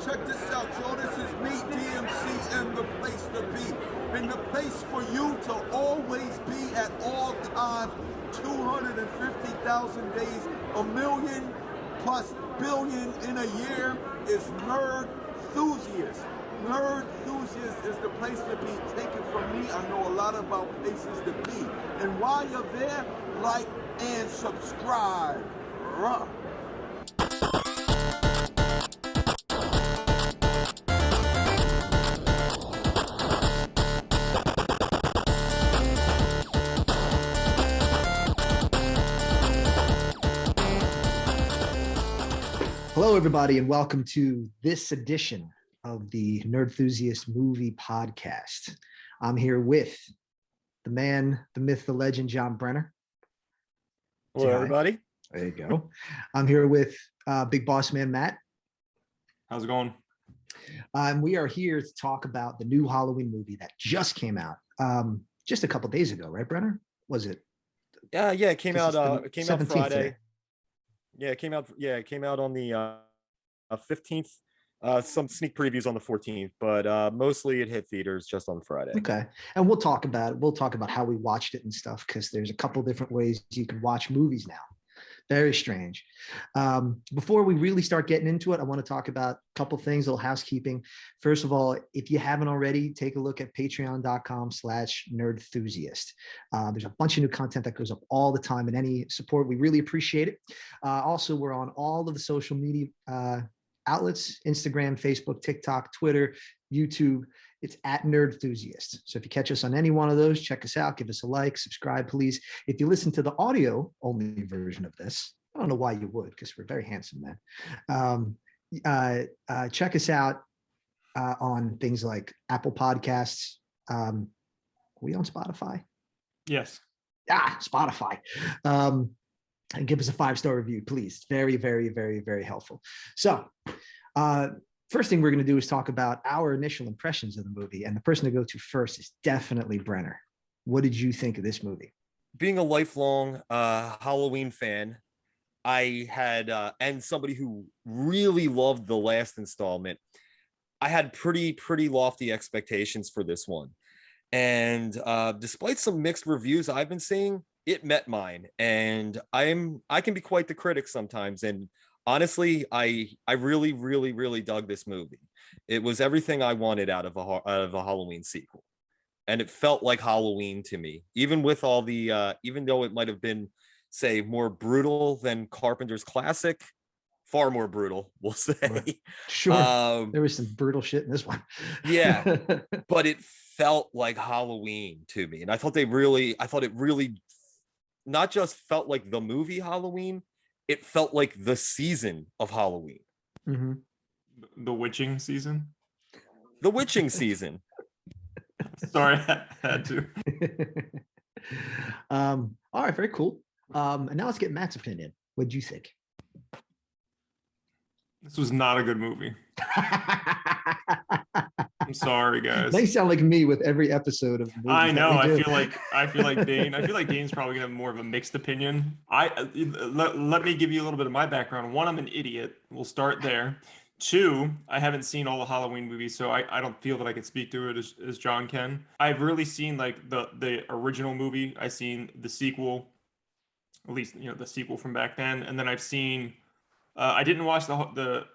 check this out, y'all. This is me, DMC, and the place to be. And the place for you to always be at all times. 250,000 days, a million plus billion in a year is Nerd Enthusiast. Nerd Enthusiast is the place to be. Take it from me, I know a lot about places to be. And while you're there, like and subscribe. Ruh. Hello, everybody, and welcome to this edition of the Nerd Enthusiast Movie Podcast. I'm here with the man, the myth, the legend, John Brenner. Hello, everybody. There you go. I'm here with Big Boss Man, Matt. How's it going? We are here to talk about the new Halloween movie that just came out just a couple days ago, right, Brenner? Was it? Yeah, it came out. It came out Friday. Today. Yeah, it came out. Yeah, it came out on the 15th. Some sneak previews on the 14th, but mostly it hit theaters just on Friday. Okay, and we'll talk about it. We'll talk about how we watched it and stuff, because there's a couple different ways you can watch movies now. Very strange. Before we really start getting into it, I want to talk about a couple things, a little housekeeping. First of all, if you haven't already, take a look at patreon.com/nerdenthusiast. There's a bunch of new content that goes up all the time, and any support, we really appreciate it. Also, we're on all of the social media outlets: Instagram, Facebook, TikTok, Twitter, YouTube. It's at Nerd Enthusiast. So if you catch us on any one of those, check us out, give us a like, subscribe, please. If you listen to the audio only version of this, I don't know why you would, because we're very handsome men. Check us out on things like Apple Podcasts. Are we on Spotify? Yes. Spotify. And give us a 5-star review, please. Very, very, very, very helpful. So, first thing we're going to do is talk about our initial impressions of the movie. And the person to go to first is definitely Brenner. What did you think of this movie? Being a lifelong Halloween fan, I had, and somebody who really loved the last installment, I had pretty lofty expectations for this one. And despite some mixed reviews I've been seeing, it met mine. And I can be quite the critic sometimes. And honestly, I really dug this movie. It was everything I wanted out of a Halloween sequel, and it felt like Halloween to me. Even with all the, even though it might have been, say, more brutal than Carpenter's classic, far more brutal, we'll say. Sure, there was some brutal shit in this one. Yeah, but it felt like Halloween to me, and I thought it really not just felt like the movie Halloween. It felt like the season of Halloween. Mm-hmm. The witching season? The witching season. Sorry, I had to. All right, very cool. And now let's get Matt's opinion. What'd you think? This was not a good movie. I'm sorry, guys. They sound like me with every episode of the movie. I know. I feel like Dane. I feel like Dane's probably gonna have more of a mixed opinion. Let me give you a little bit of my background. One, I'm an idiot. We'll start there. Two, I haven't seen all the Halloween movies, so I don't feel that I could speak to it as John can. I've really seen like the original movie. I've seen the sequel, at least the sequel from back then, and then I've seen. I didn't watch the.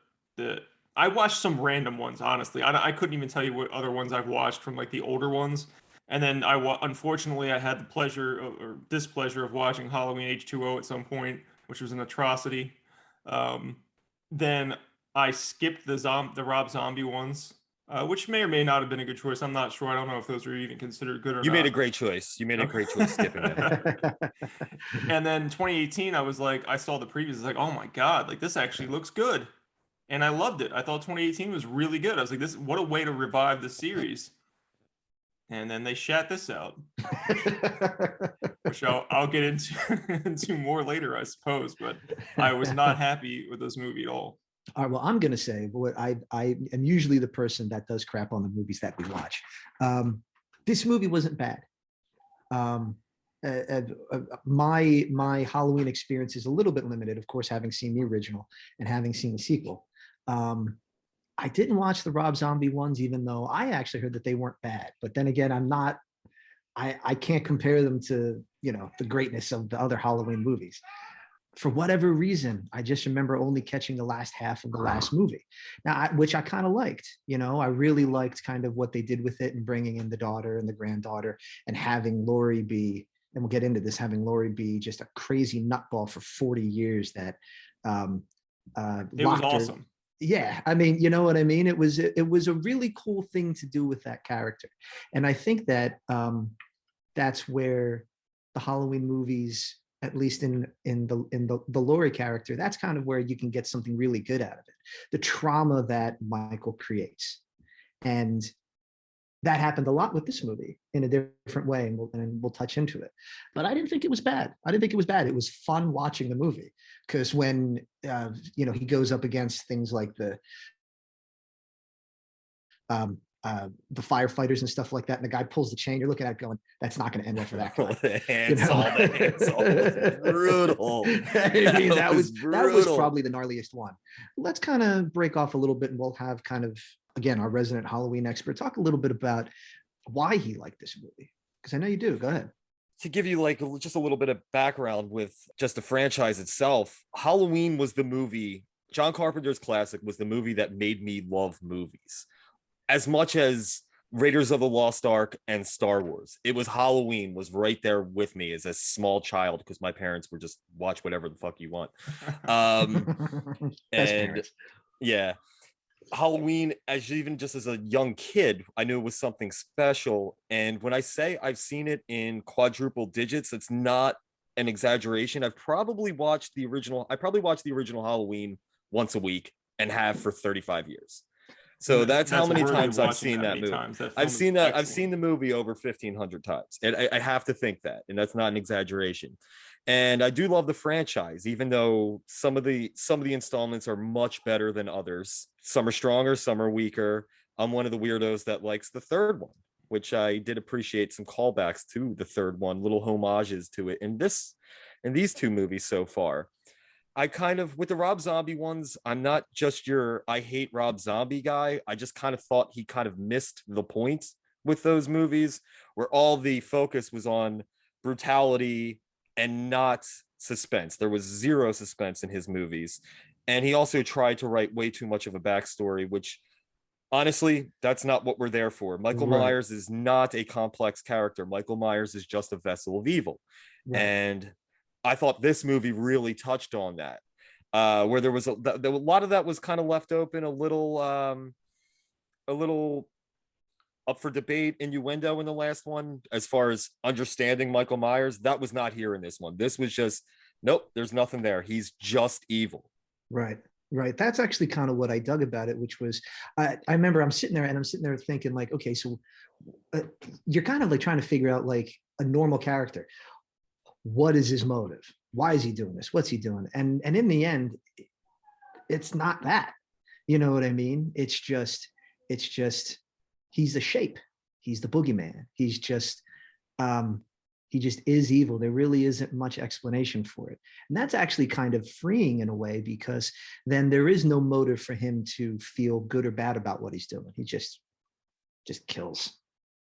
I watched some random ones, honestly. I couldn't even tell you what other ones I've watched from like the older ones. And then unfortunately, I had the pleasure or displeasure of watching Halloween H2O at some point, which was an atrocity. Then I skipped the Rob Zombie ones, which may or may not have been a good choice. I'm not sure. I don't know if those are even considered good or not. You made a great choice. You made a great choice skipping it. And then 2018, I was like, I saw the previews. I was like, oh my God, like this actually looks good. And I loved it. I thought 2018 was really good. I was like, what a way to revive the series. And then they shat this out, which I'll get into more later, I suppose. But I was not happy with this movie at all. All right, well, I'm going to say what I am usually the person that does crap on the movies that we watch. This movie wasn't bad. My Halloween experience is a little bit limited, of course, having seen the original and having seen the sequel. I didn't watch the Rob Zombie ones, even though I actually heard that they weren't bad. But then again, I can't compare them to, the greatness of the other Halloween movies. For whatever reason, I just remember only catching the last half of the last movie. Now, which I kind of liked. I really liked kind of what they did with it and bringing in the daughter and the granddaughter and having Laurie be, and we'll get into this, having Laurie be just a crazy nutball for 40 years that It was awesome. Yeah, I mean, you know what I mean? It was a really cool thing to do with that character. And I think that that's where the Halloween movies, at least in the Laurie character, that's kind of where you can get something really good out of it. The trauma that Michael creates. And that happened a lot with this movie in a different way, and we'll touch into it. But I didn't think it was bad. It was fun watching the movie, because when he goes up against things like the firefighters and stuff like that, and the guy pulls the chain, you're looking at it going, that's not going to end well for that guy. The handsaw was brutal. I mean, that was brutal. probably the gnarliest one. Let's kind of break off a little bit, and we'll have kind of, again, our resident Halloween expert talk a little bit about why he liked this movie, because I know you do. Go ahead. To give you like just a little bit of background with just the franchise itself, Halloween was the movie, John Carpenter's classic was the movie that made me love movies. As much as Raiders of the Lost Ark and Star Wars, it was Halloween was right there with me as a small child, because my parents were just watch whatever the fuck you want. And yeah, Halloween, even just as a young kid, I knew it was something special. And when I say I've seen it in quadruple digits, it's not an exaggeration. I probably watched the original Halloween once a week and have for 35 years. So that's how many times I've seen that movie. I've seen the movie over 1,500 times. And I have to think that, and that's not an exaggeration. And I do love the franchise, even though some of the installments are much better than others. Some are stronger, some are weaker. I'm one of the weirdos that likes the third one, which I did appreciate some callbacks to the third one, little homages to it in these two movies so far. I kind of, with the Rob Zombie ones, I'm not just your I hate Rob Zombie guy. I just kind of thought he kind of missed the point with those movies, where all the focus was on brutality and not suspense. There was zero suspense in his movies. And he also tried to write way too much of a backstory, which honestly, that's not what we're there for. Michael Myers is not a complex character. Michael Myers is just a vessel of evil. Right. And I thought this movie really touched on that, where there was a lot of that was kind of left open, a little up for debate, innuendo in the last one, as far as understanding Michael Myers. That was not here in this one. This was just, nope, there's nothing there. He's just evil. Right. That's actually kind of what I dug about it, which was, I remember I'm sitting there thinking like, okay, so you're kind of like trying to figure out like a normal character. What is his motive? Why is he doing this? What's he doing? And in the end, it's not that. You know what I mean? It's just he's the shape. He's the boogeyman. He just is evil. There really isn't much explanation for it. And that's actually kind of freeing in a way, because then there is no motive for him to feel good or bad about what he's doing. He just kills.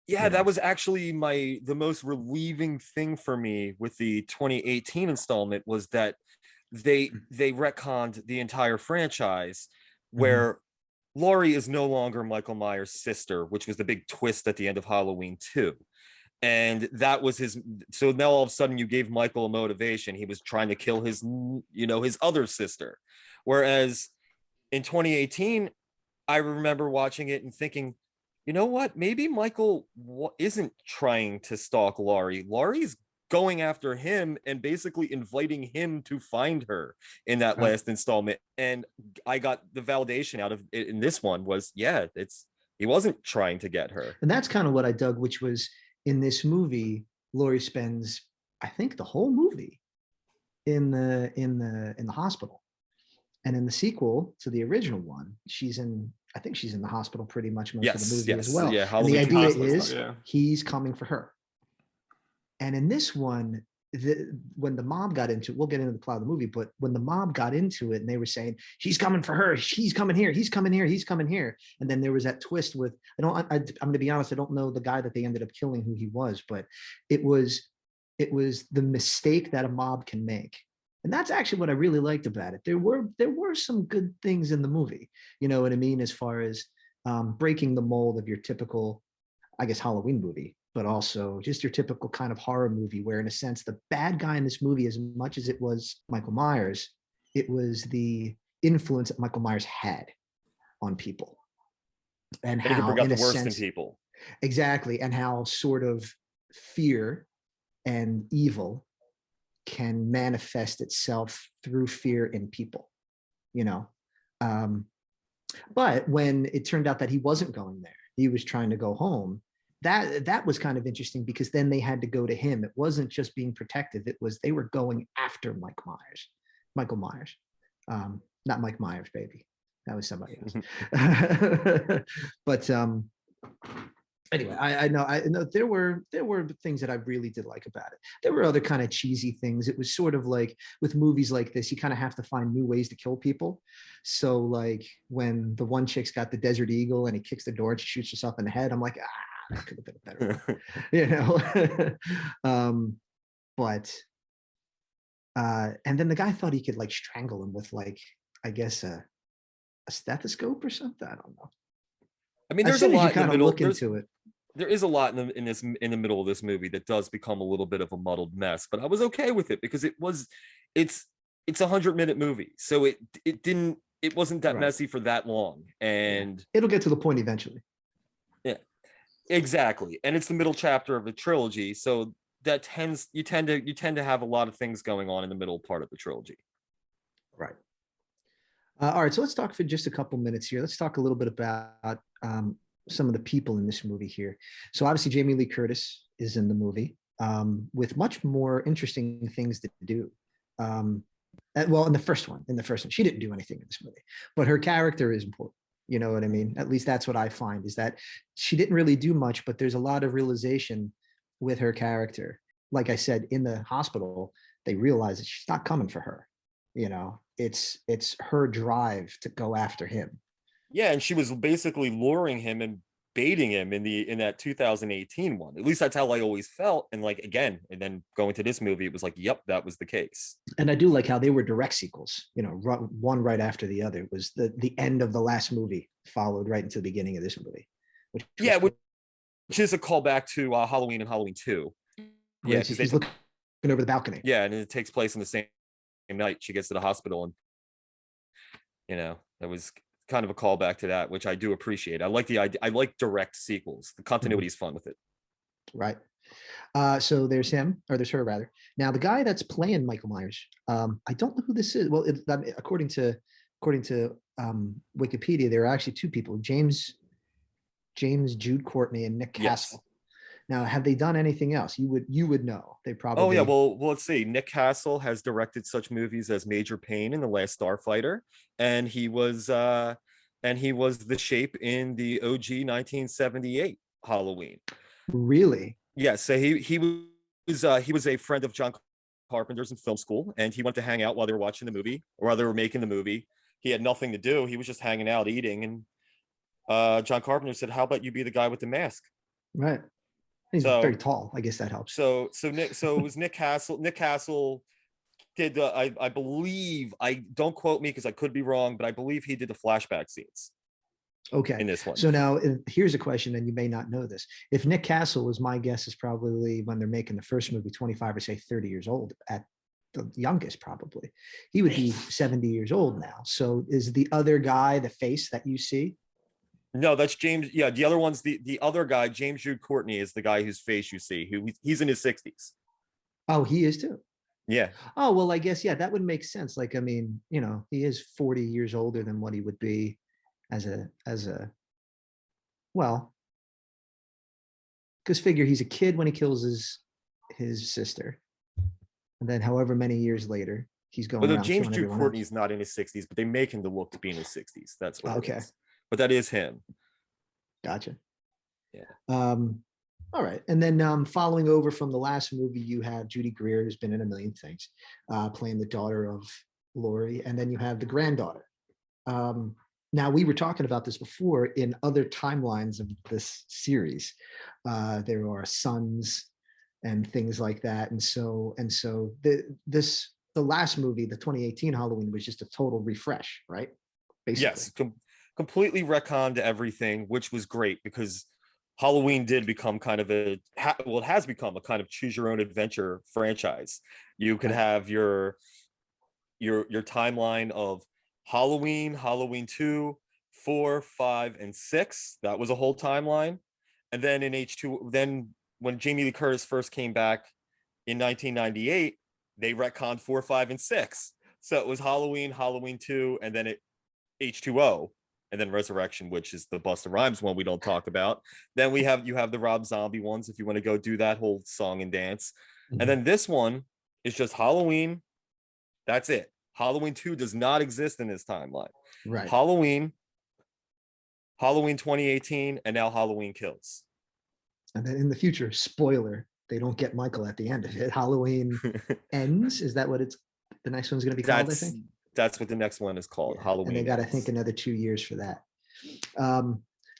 Yeah, that was actually the most relieving thing for me with the 2018 installment, was that they retconned the entire franchise, where Laurie is no longer Michael Myers' sister, which was the big twist at the end of Halloween 2. And that was so now all of a sudden you gave Michael a motivation. He was trying to kill his other sister. Whereas in 2018, I remember watching it and thinking, you know what? Maybe Michael isn't trying to stalk Laurie. Laurie's going after him and basically inviting him to find her in that last installment. And I got the validation out of it in this one was, he wasn't trying to get her. And that's kind of what I dug, which was in this movie, Laurie spends, I think, the whole movie in the hospital. And in the sequel to the original one, I think she's in the hospital pretty much most of the movie as well. Yeah, and the idea is he's coming for her. And in this one, when the mob got into it, we'll get into the plot of the movie, but when the mob got into it and they were saying, she's coming for her, he's coming here, he's coming here, he's coming here. And then there was that twist with, I'm going to be honest, I don't know the guy that they ended up killing, who he was, but it was the mistake that a mob can make. And that's actually what I really liked about it. There were some good things in the movie, you know what I mean? As far as breaking the mold of your typical, I guess, Halloween movie, but also just your typical kind of horror movie where, in a sense, the bad guy in this movie, as much as it was Michael Myers, it was the influence that Michael Myers had on people. And he could how, bring out in the a worst sense, in people. exactly, and how sort of fear and evil can manifest itself through fear in people, you know. But when it turned out that he wasn't going there, he was trying to go home, that was kind of interesting, because then they had to go to him. It wasn't just being protective, it was they were going after Michael Myers. Not Mike Myers, baby, that was somebody else. But anyway, I know there were things that I really did like about it. There were other kind of cheesy things. It was sort of like, with movies like this, you kind of have to find new ways to kill people. So like when the one chick's got the Desert Eagle and he kicks the door and she shoots herself in the head, I'm like, that could have been a better one, you know. But and then the guy thought he could like strangle him with, like, I guess a stethoscope or something. I don't know. I mean, there's a lot in the middle. Look into it. There is a lot in the middle of this movie that does become a little bit of a muddled mess, but I was okay with it because it's a 100-minute movie, so it wasn't that messy for that long, and it'll get to the point eventually. Yeah, exactly, and it's the middle chapter of the trilogy, so that you tend to have a lot of things going on in the middle part of the trilogy. Right. All right, so let's talk for just a couple minutes here. Let's talk a little bit about some of the people in this movie here. So obviously Jamie Lee Curtis is in the movie with much more interesting things to do. Well, in the first one, she didn't do anything in this movie, but her character is important. You know what I mean? At least that's what I find, is that she didn't really do much, but there's a lot of realization with her character. Like I said, in the hospital, they realize that she's not coming for her. You know, it's her drive to go after him. Yeah, and she was basically luring him and baiting him in that 2018 one. At least that's how I always felt. And like, again, and then going to this movie, it was like, yep, that was the case. And I do like how they were direct sequels, you know, one right after the other. It was the end of the last movie followed right into the beginning of this movie. Which is a callback to Halloween and Halloween 2. Yeah, he's looking over the balcony. Yeah, and it takes place in the same night she gets to the hospital, and you know, that was kind of a callback to that, which I do appreciate. I like the idea. I like direct sequels. The continuity is fun with it. Right. So there's him, or there's her rather. Now the guy that's playing Michael Myers, I don't know who this is. Well, according to Wikipedia, there are actually two people: James Jude Courtney and Nick Castle. Yes. Now, have they done anything else? You would know. They probably. Oh yeah, well, let's see. Nick Castle has directed such movies as Major Payne and The Last Starfighter, and he was the Shape in the OG 1978 Halloween. Really? Yeah. So he was a friend of John Carpenter's in film school, and he went to hang out while they were watching the movie, or while they were making the movie. He had nothing to do. He was just hanging out, eating, and John Carpenter said, "How about you be the guy with the mask?" Right. He's very tall. I guess that helps. So it was Nick Castle. Nick Castle did I believe, I don't quote me because I could be wrong, but I believe he did the flashback scenes. Okay. In this one. So now here's a question, and you may not know this. If Nick Castle was, my guess is probably when they're making the first movie, 25 or say 30 years old at the youngest, probably. He would be 70 years old now. So is the other guy the face that you see? No, that's James. Yeah, the other one's the other guy. James Jude Courtney is the guy whose face you see. He's in his 60s. Oh, he is too. Yeah. Oh, well, I guess, yeah, that would make sense. Like, I mean, you know, he is 40 years older than what he would be as a well, because figure he's a kid when he kills his sister, and then however many years later he's going. Well, James Jude Courtney's not in his 60s, but they make him to look to be in his 60s. That's what. Okay. But that is him. Gotcha. Yeah. All right. And then following over from the last movie, you have Judy Greer, who's been in a million things, playing the daughter of Laurie. And then you have the granddaughter. Now, we were talking about this before in other timelines of this series. There are sons and things like that. And so the last movie, the 2018 Halloween, was just a total refresh, right? Basically. Yes, completely retconned everything, which was great because Halloween did become kind of it has become a kind of choose your own adventure franchise. You could have your timeline of Halloween, Halloween 2, 4, 5, and 6. That was a whole timeline. And then in H2, then when Jamie Lee Curtis first came back in 1998, they retconned 4, 5, and 6. So it was Halloween, Halloween 2, and then H2O, and then Resurrection, which is the Busta Rhymes one we don't talk about. Then you have the Rob Zombie ones if you want to go do that whole song and dance. Mm-hmm. And then this one is just Halloween. That's it. Halloween 2 does not exist in this timeline. Right. Halloween 2018, and now Halloween Kills. And then in the future, spoiler, they don't get Michael at the end of it. Halloween Ends. Is that what the next one's going to be called, I think? That's what the next one is called, yeah. Halloween. And they got, I think, another 2 years for that.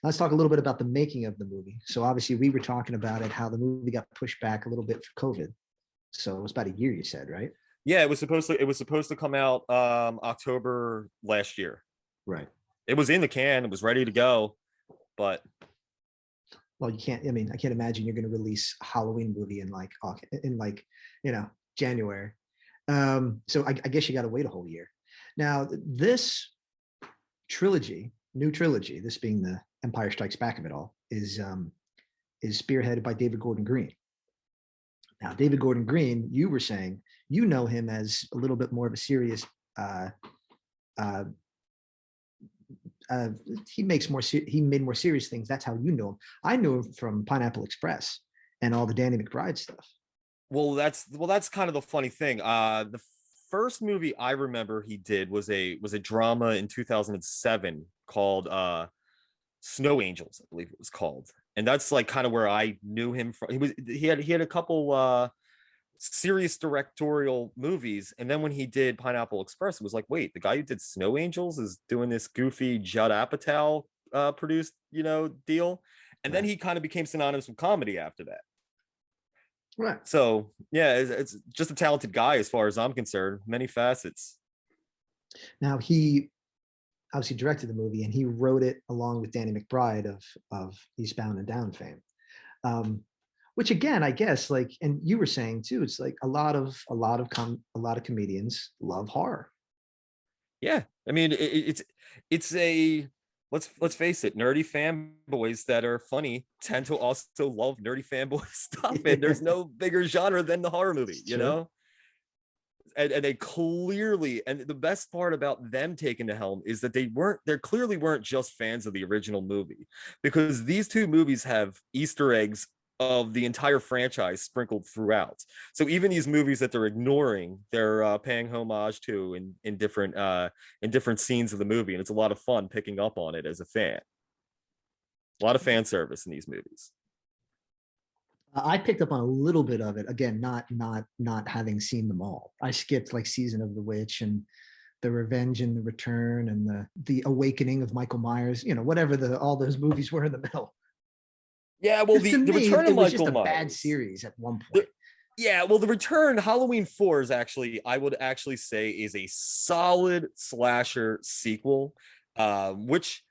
Let's talk a little bit about the making of the movie. So obviously we were talking about it, how the movie got pushed back a little bit for COVID. So it was about a year, you said, right? Yeah, it was supposed to come out October last year. Right. It was in the can, it was ready to go, but well, you can't, I mean, I can't imagine you're going to release a Halloween movie in January. So I guess you got to wait a whole year. Now, this new trilogy, this being the Empire Strikes Back of it all, is spearheaded by David Gordon Green. Now, David Gordon Green, you were saying, you know him as a little bit more of a serious. He made more serious things. That's how you know him. I knew him from Pineapple Express and all the Danny McBride stuff. Well, that's kind of the funny thing. The first movie I remember he did was a drama in 2007 called Snow Angels, I believe it was called. And that's like kind of where I knew him from. He had a couple serious directorial movies, and then when he did Pineapple Express, it was like, wait, the guy who did Snow Angels is doing this goofy Judd Apatow produced deal. And then he kind of became synonymous with comedy after that. Right. So yeah, it's just a talented guy as far as I'm concerned. Many facets. Now, he obviously directed the movie, and he wrote it along with Danny McBride of Eastbound and Down fame. Which again, I guess, like, and you were saying too, it's like a lot of comedians love horror. Yeah, I mean, it's a let's face it, nerdy fanboys that are funny tend to also love nerdy fanboy stuff, and there's no bigger genre than the horror movie, you know. And they clearly, and the best part about them taking the helm is that they clearly weren't just fans of the original movie, because these two movies have Easter eggs of the entire franchise sprinkled throughout. So even these movies that they're ignoring, they're paying homage to in different scenes of the movie, and it's a lot of fun picking up on it as a fan. A lot of fan service in these movies. I picked up on a little bit of it. Again, not having seen them all. I skipped like Season of the Witch and The Revenge and the Return and the Awakening of Michael Myers. Whatever all those movies were in the middle. Yeah, well, the Return of Michael Myers. It was just a bad series at one point. The Return, Halloween 4 is actually, I would actually say, is a solid slasher sequel, which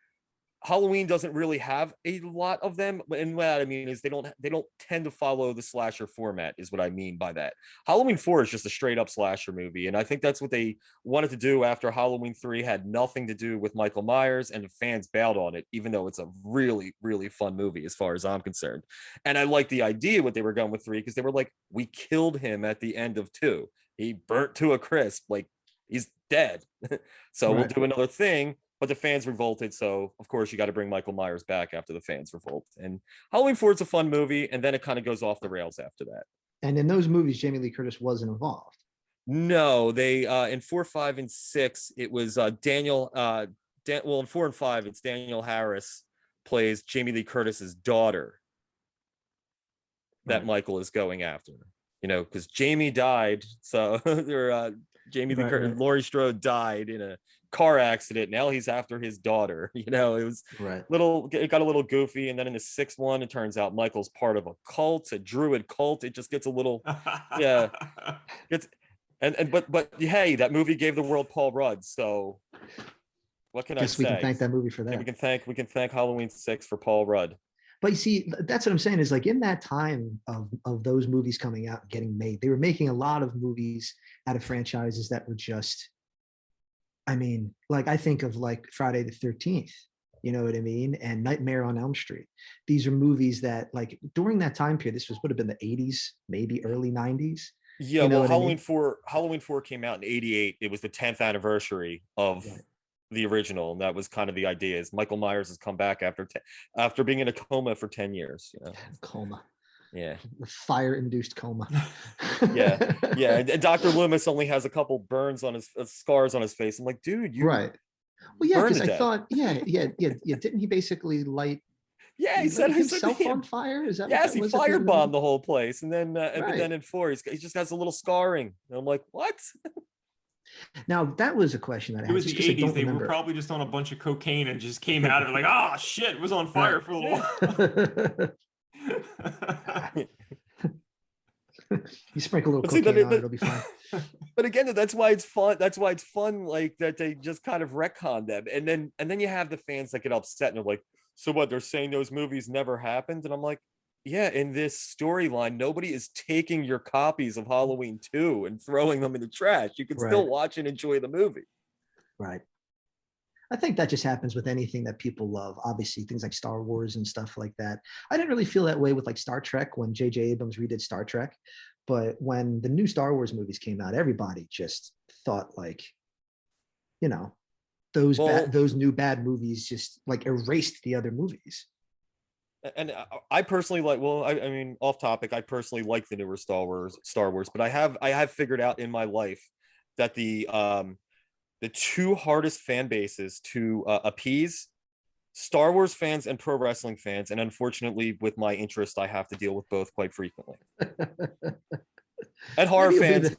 Halloween doesn't really have a lot of them. And what I mean is they don't tend to follow the slasher format, is what I mean by that. Halloween 4 is just a straight up slasher movie. And I think that's what they wanted to do after Halloween 3 had nothing to do with Michael Myers, and the fans bailed on it, even though it's a really, really fun movie as far as I'm concerned. And I like the idea what they were going with 3, because they were like, we killed him at the end of 2. He burnt to a crisp, like he's dead. So We'll do another thing. But the fans revolted, so of course you got to bring Michael Myers back after the fans revolt. And Halloween 4 is a fun movie, and then it kind of goes off the rails after that. And in those movies, Jamie Lee Curtis wasn't involved. No, they in 4, 5, and 6, it was Daniel. In 4 and 5, it's Daniel Harris plays Jamie Lee Curtis's daughter. that Michael is going after, because Jamie died. So Jamie Lee Curtis, Laurie Strode died in a car accident. Now he's after his daughter. It was it got a little goofy. And then in the sixth one, it turns out Michael's part of a cult, a druid cult. It just gets a little, yeah. But hey, that movie gave the world Paul Rudd. So what can I say? We can thank that movie for that. We can thank Halloween 6 for Paul Rudd. But you see, that's what I'm saying is like in that time of those movies coming out and getting made, they were making a lot of movies out of franchises that were just, I mean, like I think of like Friday the 13th, you know what I mean? And Nightmare on Elm Street. These are movies that like during that time period, this would have been the 80s, maybe early 90s. Yeah, you know well, Halloween 4 came out in 88. It was the 10th anniversary of the original, and that was kind of the idea. Is Michael Myers has come back after being in a coma for 10 years. Coma. Yeah. Fire-induced coma. yeah. And Dr. Loomis only has a couple burns on his scars on his face. I'm like, dude, you right. Well, yeah, because I thought, yeah. Didn't he basically light? Yeah, he set himself on fire. Is that? Yes, he firebombed the whole place, and then but then in 4, he just has a little scarring. And I'm like, what? Now that was a question that I had. It was the 80s. They were probably just on a bunch of cocaine and just came out of it like, oh shit, it was on fire for a little while. You sprinkle a little cocaine on it, it'll be fine. But again, that's why it's fun. That's why it's fun, like that they just kind of retcon them, and then you have the fans that get upset and they're like, so what? They're saying those movies never happened, and I'm like, yeah, in this storyline, nobody is taking your copies of Halloween 2 and throwing them in the trash. You can still watch and enjoy the movie. Right. I think that just happens with anything that people love. Obviously, things like Star Wars and stuff like that. I didn't really feel that way with like Star Trek when J.J. Abrams redid Star Trek. But when the new Star Wars movies came out, everybody just thought like, those new bad movies just like erased the other movies. And I personally like, I mean, off topic, I personally like the newer Star Wars, but I have figured out in my life that the two hardest fan bases to appease: Star Wars fans and pro wrestling fans. And unfortunately, with my interest, I have to deal with both quite frequently. And horror fans.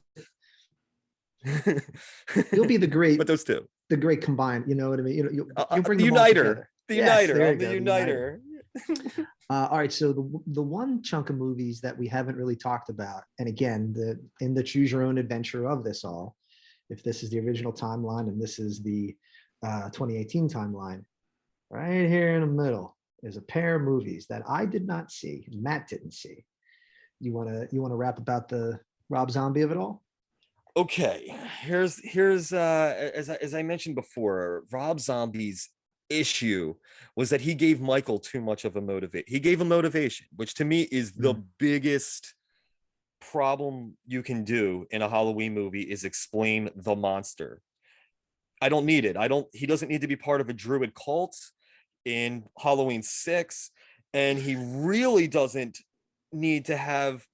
You'll be the great, but those two, the great combined. You know what I mean? You'll bring the uniter. The uniter. I'm the uniter. All right, so the one chunk of movies that we haven't really talked about, and again, in the choose your own adventure of this all, if this is the original timeline and this is the 2018 timeline, right here in the middle is a pair of movies that I did not see, Matt didn't see. You wanna rap about the Rob Zombie of it all? Okay, here's as I mentioned before, Rob Zombie's issue was that he gave Michael too much of a motivation. He gave a motivation, which to me is the biggest problem you can do in a Halloween movie, is explain the monster. I don't need it. He doesn't need to be part of a druid cult in Halloween 6, and he really doesn't need to have.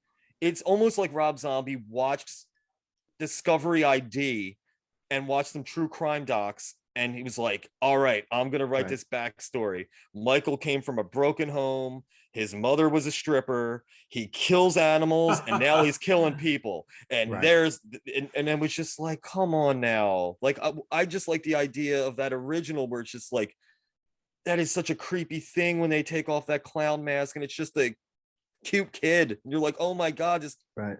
It's almost like Rob Zombie watched Discovery ID and watched some true crime docs, and he was like, all right, I'm going to write this backstory. Michael came from a broken home. His mother was a stripper. He kills animals, and now he's killing people. And and it was just like, come on now. Like, I just like the idea of that original where it's just like, that is such a creepy thing when they take off that clown mask and it's just a cute kid. And you're like, oh my God, this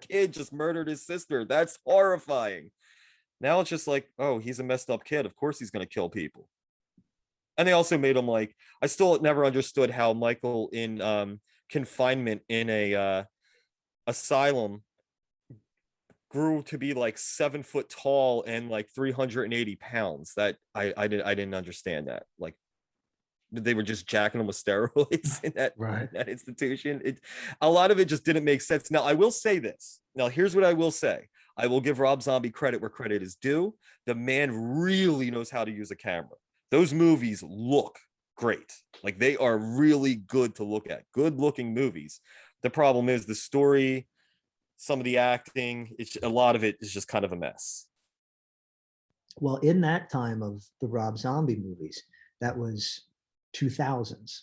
kid just murdered his sister. That's horrifying. Now it's just like, oh, he's a messed up kid. Of course he's going to kill people. And they also made him like, I still never understood how Michael in confinement in a asylum grew to be like 7 foot tall and like 380 pounds. That I didn't understand that. Like, they were just jacking him with steroids in that institution. A lot of it just didn't make sense. Now, I will say this. Now, here's what I will say. I will give Rob Zombie credit where credit is due. The man really knows how to use a camera. Those movies look great. Like, they are really good to look at. Good looking movies. The problem is the story, some of the acting, a lot of it is just kind of a mess. Well, in that time of the Rob Zombie movies, that was 2000s,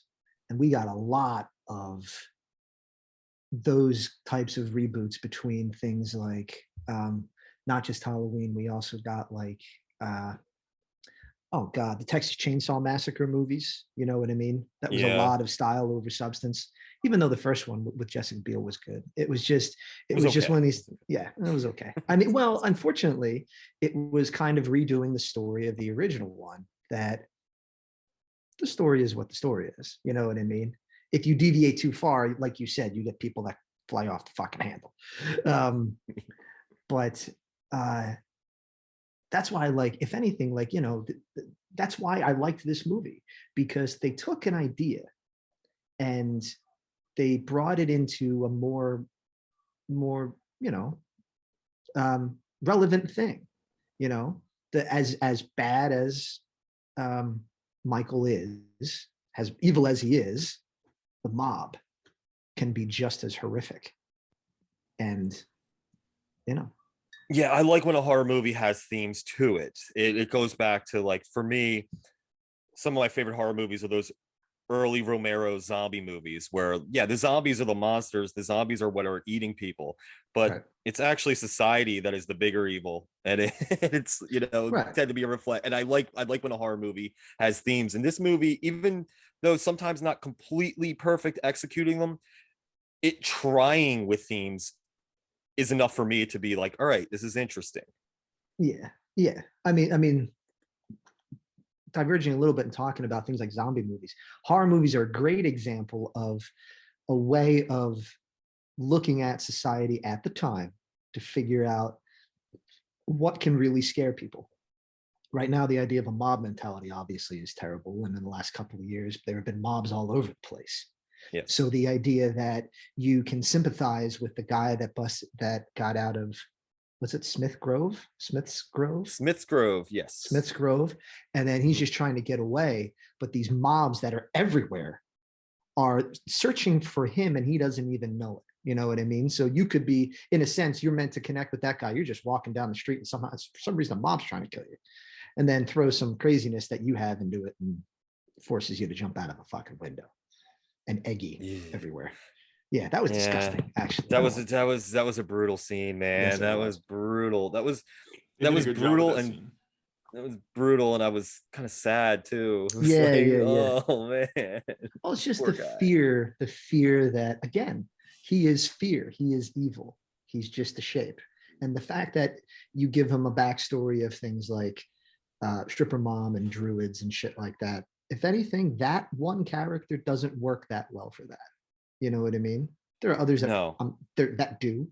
and we got a lot of those types of reboots between things like not just Halloween, we also got like oh God, the Texas Chainsaw Massacre movies. You know what I mean? That was a Yeah, lot of style over substance. Even though the first one with Jessica Biel was good, it was just okay. one of these. Yeah, it was okay. I mean, well, unfortunately, it was kind of redoing the story of the original one. That the story is what the story is. You know what I mean? If you deviate too far, like you said, you get people that fly off the fucking handle. Um, but that's why, like, if anything, like, you know, that's why I liked this movie, because they took an idea and they brought it into a more, you know, relevant thing. You know, the as bad as Michael is, as evil as he is, the mob can be just as horrific. And you know, Yeah, I like when a horror movie has themes to it. It goes back to, like, for me, some of my favorite horror movies are those early Romero zombie movies where, yeah, the zombies are the monsters, the zombies are what are eating people, but right, it's actually society that is the bigger evil, and it's, you know, right, tend to be a reflect. And I like when a horror movie has themes. And this movie, even though sometimes not completely perfect executing them, it trying with themes is enough for me to be like, all right, this is interesting. yeah, yeah. I mean, diverging a little bit and talking about things like zombie movies, horror movies are a great example of a way of looking at society at the time to figure out what can really scare people. Right now, the idea of a mob mentality obviously is terrible. And in the last couple of years, there have been mobs all over the place. Yes. So the idea that you can sympathize with the guy that got out of, was it Smith's Grove, yes. Smith's Grove, and then he's Mhm. just trying to get away. But these mobs that are everywhere are searching for him, and he doesn't even know it. You know what I mean? So you could be, in a sense, you're meant to connect with that guy. You're just walking down the street, and somehow, for some reason, a mob's trying to kill you, and then throw some craziness that you have into it, and forces you to jump out of a fucking window, and eggy Yeah. everywhere. Yeah, that was Yeah. disgusting. Actually, That I don't was like. that was a brutal scene, Yes, man. it That was was. brutal. They did a good job with Brutal, that and scene. that was brutal, and I was kind of sad too. It was Yeah, like, yeah, yeah. oh man, Well, it's just poor guy. the fear that, again, he is fear. He is evil. He's just a shape. And the fact that you give him a backstory of things like stripper mom and druids and shit like that. If anything, that one character doesn't work that well for that. You know what I mean? There are others No. that do,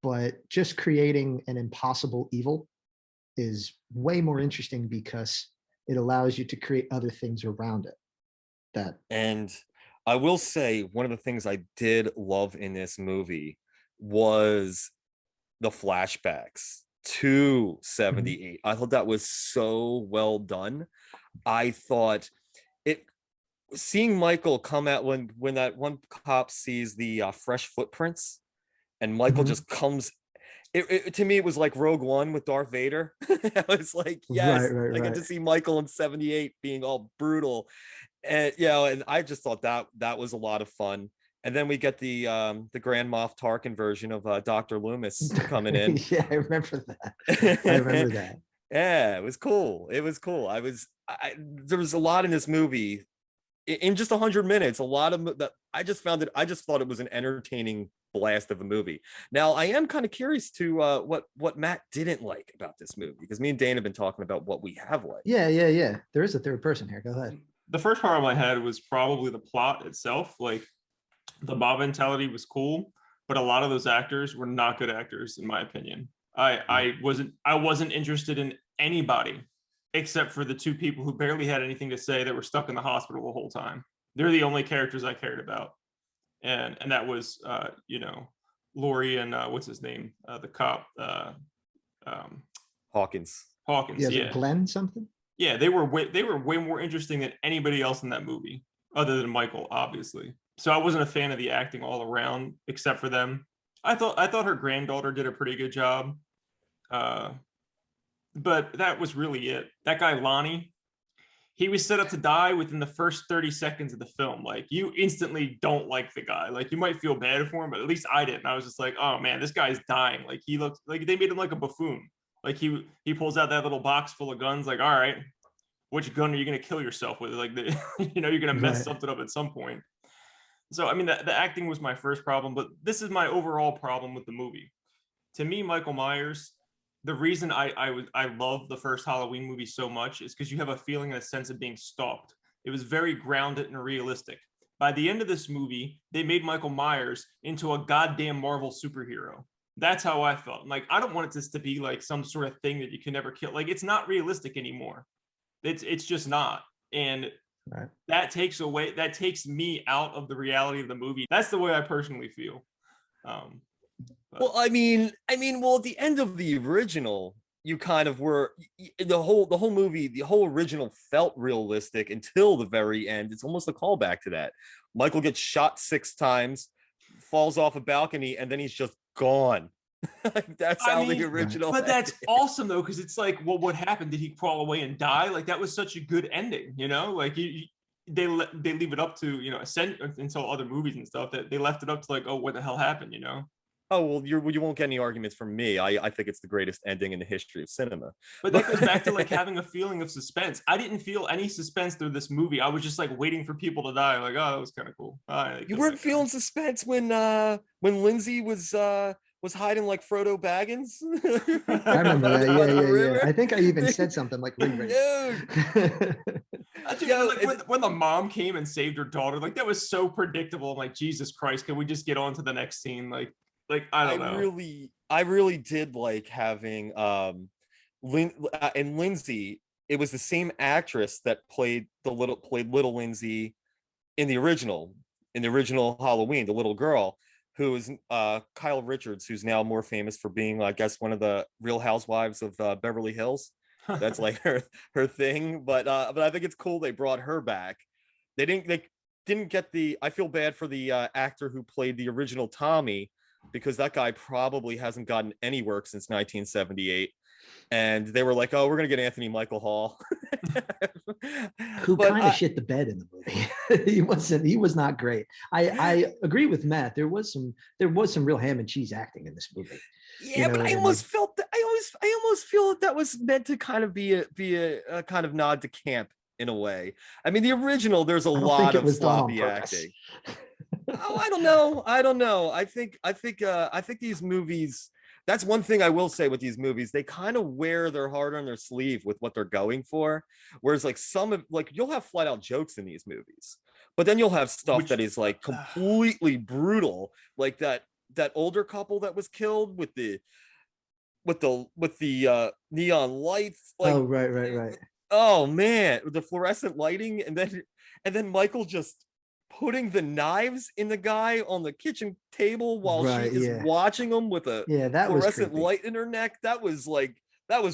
but just creating an impossible evil is way more interesting because it allows you to create other things around it. That And I will say one of the things I did love in this movie was the flashbacks to Mhm. 78. I thought that was so well done. I thought it, seeing Michael come out when that one cop sees the fresh footprints, and Michael Mhm. just comes. To me, it was like Rogue One with Darth Vader. I was like, Right, yes, right, I get right. to see Michael in 78 being all brutal. And you know, and I just thought that was a lot of fun. And then we get the Grand Moff Tarkin version of Dr. Loomis coming in. Yeah, I remember that. I remember Yeah, that. it was cool. It was cool. There was a lot in this movie in just 100 minutes. A lot of that. I just thought it was an entertaining blast of a movie. Now I am kind of curious to what Matt didn't like about this movie, because me and Dane have been talking about what we have liked. Yeah, yeah, yeah. There is a third person here. Go ahead. The first problem I had was probably the plot itself. Like the mob mentality was cool, but a lot of those actors were not good actors, in my opinion. I wasn't interested in anybody except for the two people who barely had anything to say that were stuck in the hospital the whole time. They're the only characters I cared about, and that was Laurie and what's his name, the cop, um, Hawkins. Yeah, Hawkins. is it Yeah, Glenn something? yeah, they were way more interesting than anybody else in that movie, other than Michael, obviously. So I wasn't a fan of the acting all around, except for them. I thought her granddaughter did a pretty good job, uh, but that was really it. That guy Lonnie, he was set up to die within the first 30 seconds of the film. Like, you instantly don't like the guy. Like, you might feel bad for him, but at least I didn't. I was just like, oh man, this guy's dying. Like, he looks like they made him like a buffoon. Like, he pulls out that little box full of guns. Like, all right, which gun are you gonna kill yourself with? Like, you're gonna mess something up at some point. So I mean, the acting was my first problem, but this is my overall problem with the movie. To me, Michael Myers, the reason I love the first Halloween movie so much is because you have a feeling and a sense of being stalked. It was very grounded and realistic. By the end of this movie, they made Michael Myers into a goddamn Marvel superhero. That's how I felt. Like, I don't want this to be like some sort of thing that you can never kill. Like, it's not realistic anymore. It's just not. And that takes me out of the reality of the movie. That's the way I personally feel. Well, I mean, well, at the end of the original, you kind of were the whole movie, the whole original felt realistic until the very end. It's almost a callback to that. Michael gets shot 6 times, falls off a balcony, and then he's just gone. Like, that's how the original. But that's awesome though, because it's like, well, what happened? Did he crawl away and die? Like, that was such a good ending, Like, they leave it up to until other movies and stuff, that they left it up to like, oh, what the hell happened? Oh, well, you won't get any arguments from me. I think it's the greatest ending in the history of cinema. But that goes back to like having a feeling of suspense. I didn't feel any suspense through this movie. I was just like waiting for people to die. Like, oh, that was kind of cool. You weren't feeling suspense when Lindsay was hiding like Frodo Baggins. I remember that. Yeah. I think I even said something like ring. When the mom came and saved her daughter, like, that was so predictable. I'm like, Jesus Christ, can we just get on to the next scene? Like I don't know. I really did like having and Lindsay. It was the same actress that played little Lindsay in the original Halloween, the little girl, who is Kyle Richards, who's now more famous for being, I guess, one of the Real Housewives of Beverly Hills. That's like her thing. But I think it's cool they brought her back. They didn't get the. I feel bad for the actor who played the original Tommy, because that guy probably hasn't gotten any work since 1978. And they were like, oh, we're gonna get Anthony Michael Hall. Who kind of shit the bed in the movie. He was not great. I agree with Matt. There was some real ham and cheese acting in this movie. Yeah, but I almost felt that I almost feel that was meant to kind of be a kind of nod to camp in a way. I mean, the original, there's a lot of sloppy acting. Oh, I don't know. I think these movies, that's one thing I will say with these movies, they kind of wear their heart on their sleeve with what they're going for. Whereas like you'll have flat out jokes in these movies, but then you'll have stuff that is like completely brutal, like that older couple that was killed with the neon lights. Like, oh, right. Oh man, with the fluorescent lighting, and then Michael just putting the knives in the guy on the kitchen table while she is watching him with a fluorescent light in her neck. That was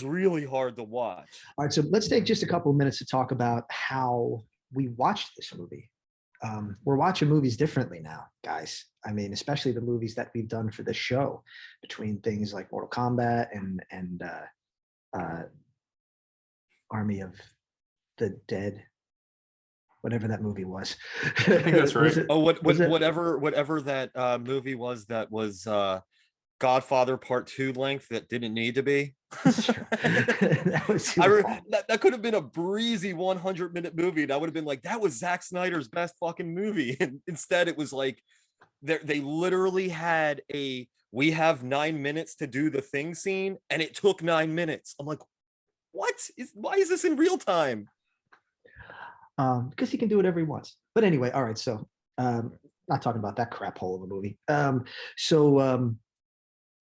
really hard to watch. All right, so let's take just a couple of minutes to talk about how we watched this movie. We're watching movies differently now, guys. I mean, especially the movies that we've done for the show, between things like Mortal Kombat and Army of the Dead, whatever that movie was. I think that's right. Whatever that movie was, that was Godfather Part 2 length, that didn't need to be. That could have been a breezy 100-minute movie, and I would have been like, that was Zack Snyder's best fucking movie. And instead it was like, they literally had we have 9 minutes to do the thing scene, and it took 9 minutes. I'm like, why is this in real time? Because he can do whatever he wants. But anyway, all right, so not talking about that crap hole of a movie.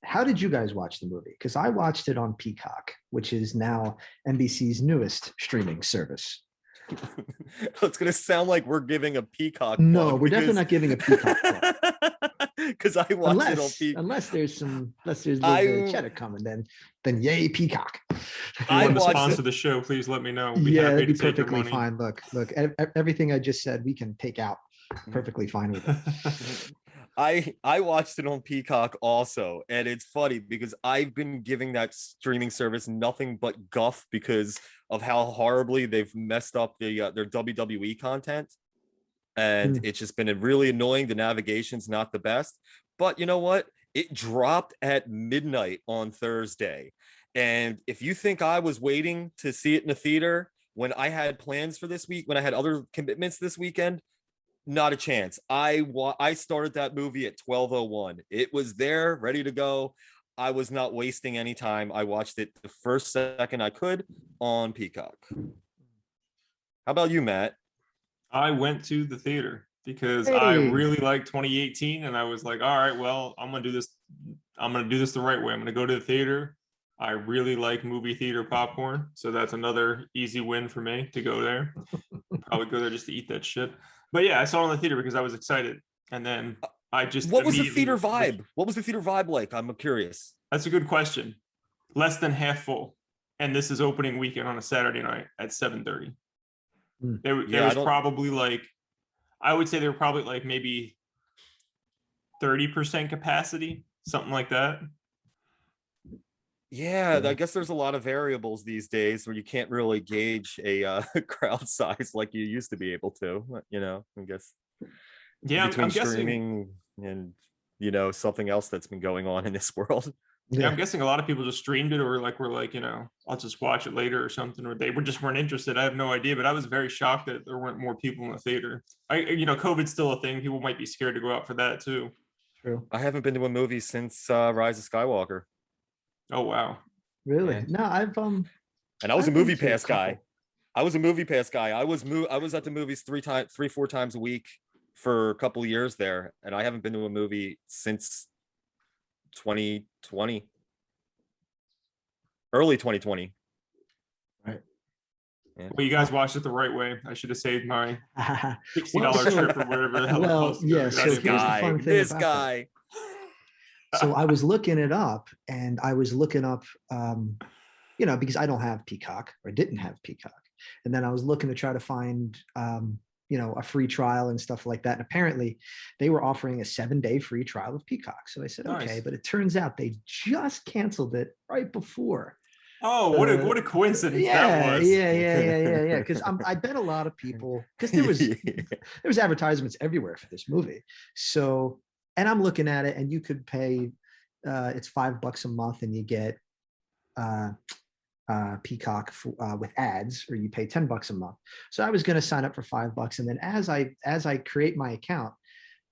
How did you guys watch the movie? Because I watched it on Peacock, which is now NBC's newest streaming service. It's going to sound like we're giving a Peacock No, we're definitely not giving a Peacock plug. because I watched it on Peacock. Unless there's a little bit of cheddar coming, then yay Peacock. If you want to sponsor the show, please let me know. We'll be happy to take your money. Fine. Look, everything I just said, we can take out. Perfectly fine with it. I watched it on Peacock also, and it's funny because I've been giving that streaming service nothing but guff because of how horribly they've messed up their WWE content, and it's just been really annoying. The navigation's not the best, but you know what? It dropped at midnight on Thursday, and if you think I was waiting to see it in the theater when I had plans for this week, when I had other commitments this weekend, not a chance. I started that movie at 12:01. It was there, ready to go. I was not wasting any time. I watched it the first second I could on Peacock. How about you, Matt? I went to the theater because I really liked 2018, and I was like, all right, well, I'm gonna do this the right way. I'm gonna go to the theater. I really like movie theater popcorn, so that's another easy win for me to go there. Probably go there just to eat that shit. But yeah, I saw it in the theater because I was excited. And then I just What was the theater vibe? What was the theater vibe like? I'm curious. That's a good question. Less than half full. And this is opening weekend on a Saturday night at 7:30. There was probably like, I would say there were probably like maybe 30% capacity, something like that. Yeah, I guess there's a lot of variables these days where you can't really gauge a crowd size like you used to be able to, you know, I guess. Yeah, between I'm streaming and, you know, something else that's been going on in this world. Yeah, I'm guessing a lot of people just streamed it or were like, you know, I'll just watch it later or something, or they weren't interested. I have no idea, but I was very shocked that there weren't more people in the theater. COVID's still a thing. People might be scared to go out for that too. True. I haven't been to a movie since Rise of Skywalker. Oh wow. Really? Yeah. No, I've and I was a movie pass guy. I was a movie pass guy. I was at the movies 4 times a week for a couple of years there, and I haven't been to a movie since 2020. Early 2020. Right. Yeah. Well, you guys watched it the right way. I should have saved my $60 trip or whatever the hell it was. Yeah, so this guy. So I was looking it up, and I was looking up, because I don't have Peacock or didn't have Peacock. And then I was looking to try to find, a free trial and stuff like that. And apparently they were offering a 7-day free trial of Peacock. So I said, nice. Okay, but it turns out they just canceled it right before. Oh, what a coincidence that was. Yeah. Because I bet a lot of people, because there was advertisements everywhere for this movie. So, and I'm looking at it, and you could pay, it's $5 a month, and you get Peacock with ads, or you pay $10 a month. So I was going to sign up for $5, and then as I create my account,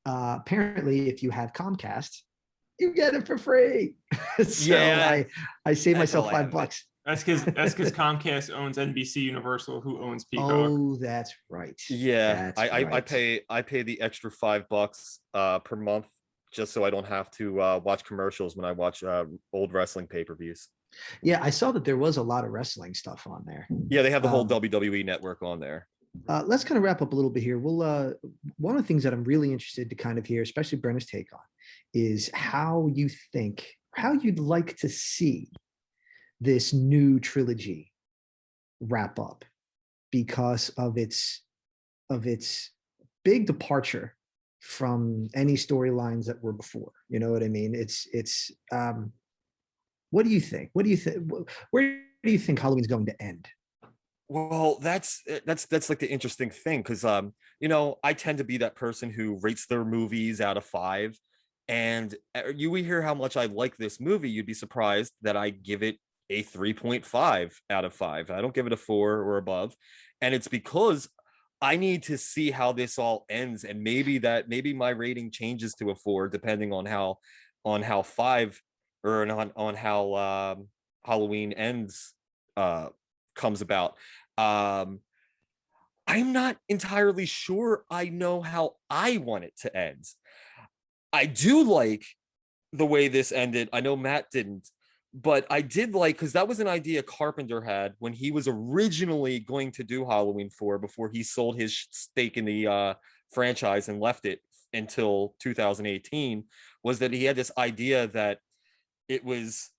apparently if you have Comcast, you get it for free. So yeah, I saved myself $5. That's because Comcast owns NBC Universal, who owns Peacock. Oh, that's right. Yeah, that's right. I pay the extra $5 per month just so I don't have to watch commercials when I watch old wrestling pay-per-views. Yeah, I saw that there was a lot of wrestling stuff on there. Yeah, they have the whole WWE network on there. Let's kind of wrap up a little bit here. We'll one of the things that I'm really interested to kind of hear, especially Brenna's take on, is how you'd like to see this new trilogy wrap up, because of its big departure from any storylines that were before. You know what I mean? It's what do you think? Where do you think Halloween's going to end? Well, that's like the interesting thing, because I tend to be that person who rates their movies out of 5, and you hear how much I like this movie, you'd be surprised that I give it a 3.5 out of 5. I don't give it a 4 or above, and it's because I need to see how this all ends, and maybe my rating changes to a 4 depending on how 5 or on how Halloween ends comes about. I'm not entirely sure I know how I want it to end. I do like the way this ended. I know Matt didn't, but I did like, because that was an idea Carpenter had when he was originally going to do Halloween 4 before he sold his stake in the franchise and left it until 2018 was that he had this idea that it was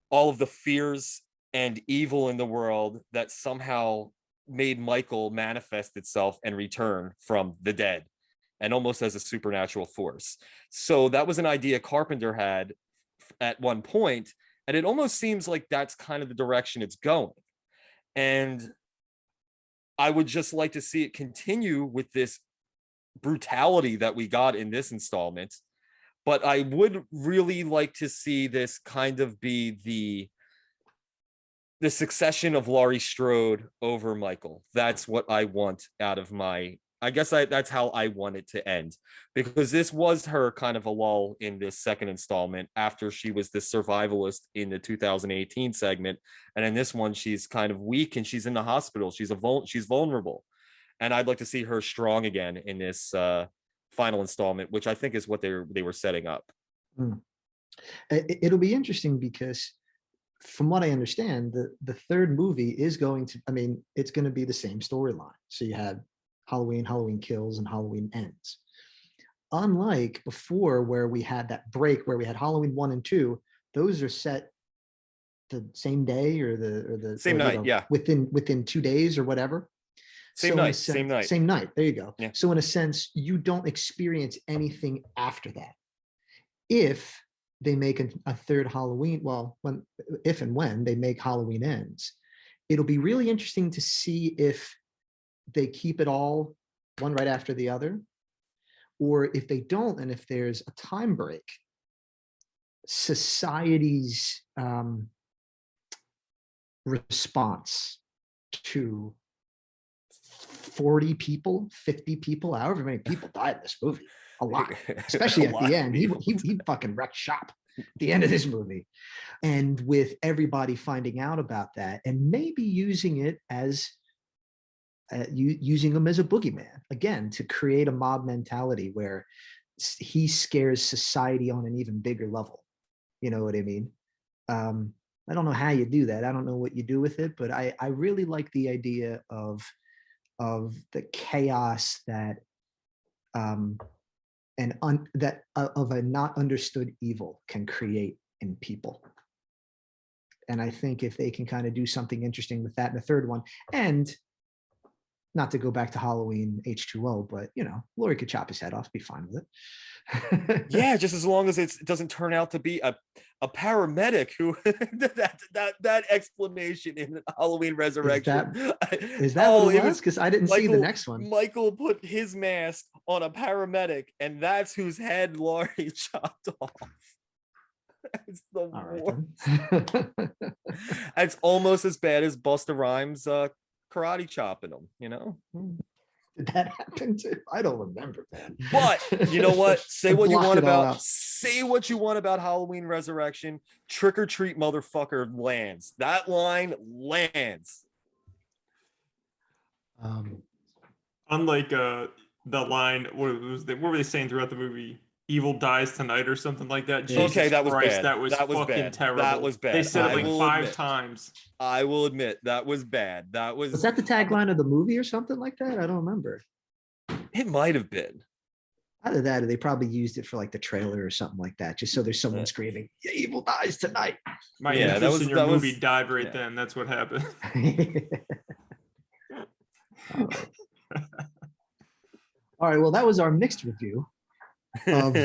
all of the fears and evil in the world that somehow made Michael manifest itself and return from the dead, and almost as a supernatural force. So that was an idea Carpenter had at one point, and it almost seems like that's kind of the direction it's going. And I would just like to see it continue with this brutality that we got in this installment. But I would really like to see this kind of be the succession of Laurie Strode over Michael. That's what I want out of that's how I want it to end, because this was her kind of a lull in this second installment after she was the survivalist in the 2018 segment. And in this one, she's kind of weak and she's in the hospital. She's vulnerable. And I'd like to see her strong again in this final installment, which I think is what they were setting up. It'll be interesting because from what I understand, the third movie is going to, it's going to be the same storyline. So you had Halloween Kills, and Halloween Ends. Unlike before, where we had that break where we had Halloween 1 and 2, those are set the same day or the same night, yeah, within 2 days or whatever. Same night. There you go. Yeah. So in a sense, you don't experience anything after that. If they make a third Halloween, if and when they make Halloween Ends, it'll be really interesting to see if they keep it all one right after the other, or if they don't, and if there's a time break, society's response to 40 people, 50 people, however many people died in this movie, a lot, especially at the end. He fucking wrecked shop at the end of this movie. And with everybody finding out about that and maybe using it as using him as a boogeyman again to create a mob mentality where he scares society on an even bigger level. You know what I mean? I don't know how you do that. I don't know what you do with it, but I really like the idea of the chaos that of a not understood evil can create in people. And I think if they can kind of do something interesting with that in the third one, and not to go back to Halloween H2O, but Laurie could chop his head off, be fine with it. Yeah, just as long as it doesn't turn out to be a paramedic who that explanation in Halloween Resurrection. Is that what it was? Because I didn't see the next one. Michael put his mask on a paramedic, and that's whose head Laurie chopped off. It's the worst. It's almost as bad as Busta Rhymes karate chopping him, Did that happen to? I don't remember, man. But you know what? Say what you want about Halloween Resurrection. Trick or treat, motherfucker, lands. That line lands. Unlike the line, what were they saying throughout the movie? Evil dies tonight or something like that. Jesus okay, that was Christ, bad. That was fucking bad. terrible. That was bad. They said it like 5 times. I will admit that was bad. Was that the tagline of the movie or something like that? I don't remember. It might have been. Either that, or they probably used it for like the trailer or something like that, just so there's someone screaming, "Evil dies tonight." My interest in your movie died right then. That's what happened. All right. Well, that was our mixed review of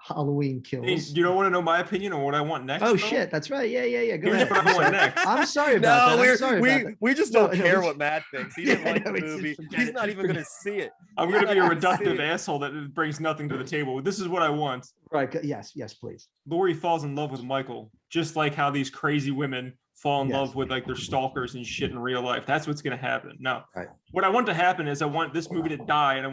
Halloween Kills. You don't want to know my opinion on what I want next? Oh shit, that's right. Yeah. Go ahead. What I want next. I'm sorry about that. We just don't care what Matt thinks. He didn't like the movie. He's not even going to see it. I'm going to be a reductive asshole that brings nothing to the table. This is what I want. Right. Yes, please. Laurie falls in love with Michael, just like how these crazy women fall in love with like their stalkers and shit in real life. That's what's going to happen. Now, what I want to happen is I want this movie to die, and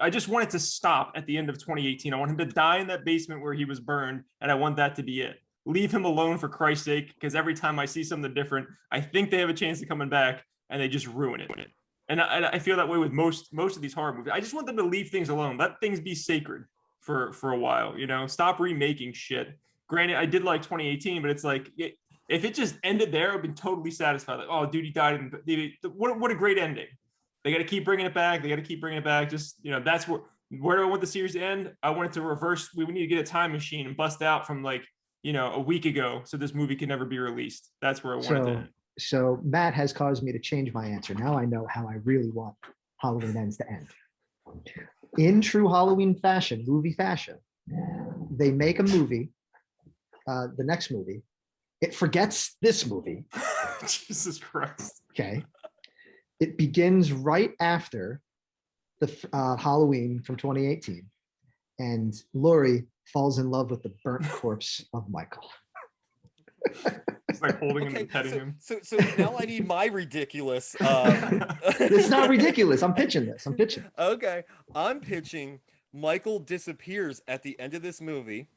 I just want it to stop at the end of 2018. I want him to die in that basement where he was burned, and I want that to be it. Leave him alone for Christ's sake, because every time I see something different, I think they have a chance of coming back, and they just ruin it. And I feel that way with most of these horror movies. I just want them to leave things alone. Let things be sacred for a while. Stop remaking shit. Granted, I did like 2018, but it's like if it just ended there, I've been totally satisfied. Like, oh, dude, he died. What a great ending. They got to keep bringing it back. They got to keep bringing it back. Just, that's where do I want the series to end? I want it to reverse. We need to get a time machine and bust out from like, a week ago, so this movie can never be released. That's where I want it to end. So Matt has caused me to change my answer. Now I know how I really want Halloween Ends to end. In true Halloween fashion, movie fashion, they make a movie, the next movie. It forgets this movie. Jesus Christ. Okay. It begins right after the Halloween from 2018. And Laurie falls in love with the burnt corpse of Michael. It's like holding him and petting him. So now I need my ridiculous. It's not ridiculous. I'm pitching this. Okay. I'm pitching Michael disappears at the end of this movie,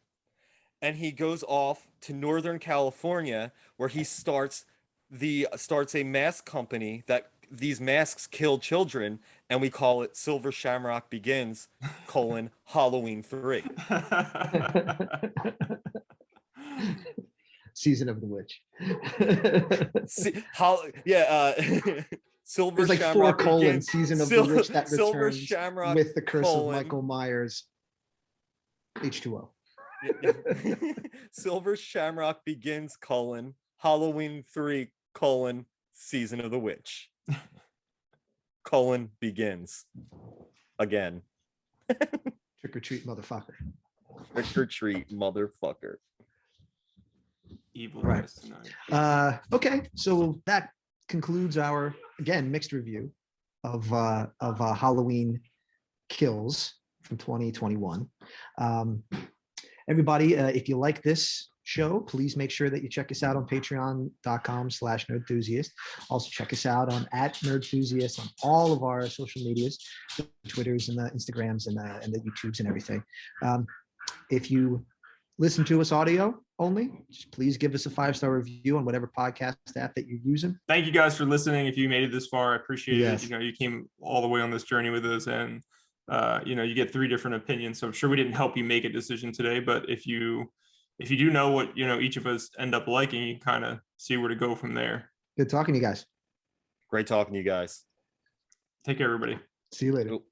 and he goes off to Northern California where he starts a mask company that these masks kill children, and we call it Silver Shamrock Begins, Halloween 3. Season of the Witch. Silver There's like Shamrock 4 Begins, Season of the Witch that Silver returns Shamrock with the curse of Michael Myers. H2O. Silver Shamrock Begins, Halloween 3, Season of the Witch. Begins. Again. Trick or treat, motherfucker. Trick or treat, motherfucker. Evil. Right. Okay, so that concludes our, again, mixed review of Halloween Kills from 2021. Everybody, if you like this show, please make sure that you check us out on patreon.com/nerdthusiast. Also check us out on @nerdthusiast on all of our social medias, the Twitters and the Instagrams and the YouTubes and everything. If you listen to us audio only, just please give us a 5-star review on whatever podcast app that you're using. Thank you guys for listening. If you made it this far, I appreciate Yes. it. You came all the way on this journey with us, and you get 3 different opinions. So I'm sure we didn't help you make a decision today, but if you do know what each of us end up liking, you kind of see where to go from there. Good talking to you guys. Great talking to you guys. Take care, everybody. See you later. Nope.